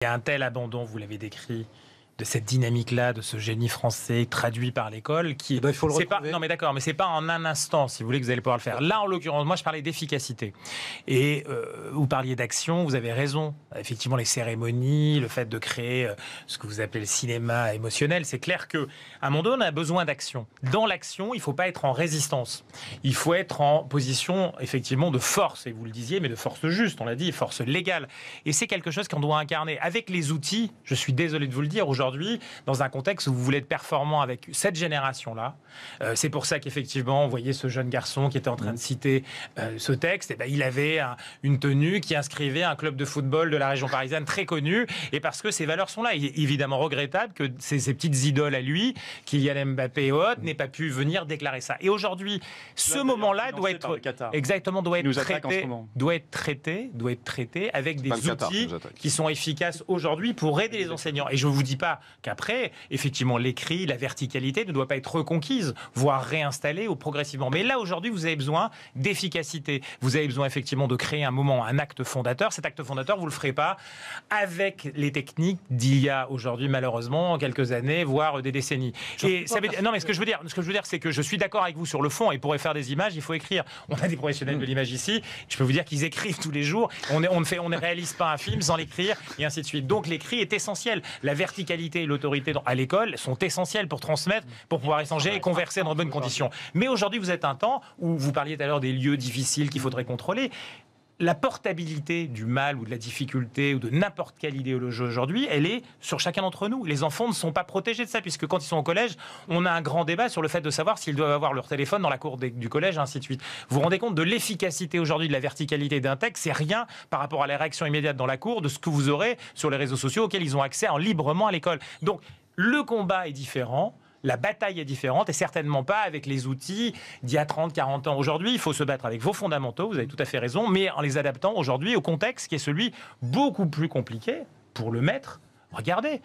Il y a un tel abandon, vous l'avez décrit, de cette dynamique-là, de ce génie français traduit par l'école, qui il faut le pas, non mais d'accord, mais c'est pas en un instant, si vous voulez, que vous allez pouvoir le faire. Là, en l'occurrence, moi, je parlais d'efficacité. Et vous parliez d'action, vous avez raison. Effectivement, les cérémonies, le fait de créer ce que vous appelez le cinéma émotionnel, c'est clair qu'à un moment donné, on a besoin d'action. Dans l'action, il ne faut pas être en résistance. Il faut être en position, effectivement, de force, et vous le disiez, mais de force juste, on l'a dit, force légale. Et c'est quelque chose qu'on doit incarner. Avec les outils, je suis désolé de vous le dire, aujourd'hui, dans un contexte où vous voulez être performant avec cette génération-là. C'est pour ça qu'effectivement, vous voyez ce jeune garçon qui était en train de citer ce texte, et ben, il avait une tenue qui inscrivait un club de football de la région parisienne très connu, et parce que ces valeurs sont là. Il est évidemment regrettable que ces petites idoles à lui, Kylian Mbappé et autres, n'aient pas pu venir déclarer ça. Et aujourd'hui, ce moment-là doit être traité avec des outils qui sont efficaces aujourd'hui pour aider les enseignants. Et je ne vous dis pas qu'après, effectivement, l'écrit, la verticalité ne doit pas être reconquise, voire réinstallée ou progressivement. Mais là, aujourd'hui, vous avez besoin d'efficacité. Vous avez besoin, effectivement, de créer un moment, un acte fondateur. Cet acte fondateur, vous ne le ferez pas avec les techniques d'il y a aujourd'hui, malheureusement, quelques années, voire des décennies. Non, mais ce que je veux dire, c'est que je suis d'accord avec vous sur le fond, et pour faire des images, il faut écrire. On a des professionnels de l'image ici. Je peux vous dire qu'ils écrivent tous les jours. On ne réalise pas un film sans l'écrire, et ainsi de suite. Donc, l'écrit est essentiel. La verticalité et l'autorité à l'école sont essentielles pour transmettre, pour pouvoir échanger et converser dans de bonnes conditions. Mais aujourd'hui, vous êtes un temps où vous parliez tout à l'heure des lieux difficiles qu'il faudrait contrôler. La portabilité du mal ou de la difficulté ou de n'importe quelle idéologie aujourd'hui, elle est sur chacun d'entre nous. Les enfants ne sont pas protégés de ça, puisque quand ils sont au collège, on a un grand débat sur le fait de savoir s'ils doivent avoir leur téléphone dans la cour du collège, ainsi de suite. Vous vous rendez compte de l'efficacité aujourd'hui, de la verticalité d'un texte, c'est rien par rapport à la réaction immédiate dans la cour de ce que vous aurez sur les réseaux sociaux auxquels ils ont accès librement à l'école. Donc, le combat est différent. La bataille est différente et certainement pas avec les outils d'il y a 30, 40 ans. Aujourd'hui, il faut se battre avec vos fondamentaux, vous avez tout à fait raison, mais en les adaptant aujourd'hui au contexte qui est celui beaucoup plus compliqué pour le maître. Regardez,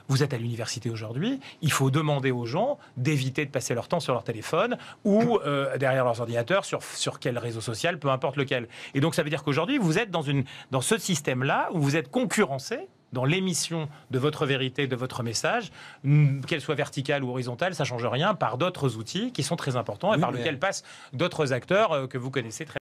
vous êtes à l'université aujourd'hui, il faut demander aux gens d'éviter de passer leur temps sur leur téléphone ou derrière leurs ordinateurs, sur quel réseau social, peu importe lequel. Et donc ça veut dire qu'aujourd'hui, vous êtes dans ce système-là où vous êtes concurrencé dans l'émission de votre vérité, de votre message, qu'elle soit verticale ou horizontale, ça ne change rien, par d'autres outils qui sont très importants et par lesquels passent d'autres acteurs que vous connaissez très bien.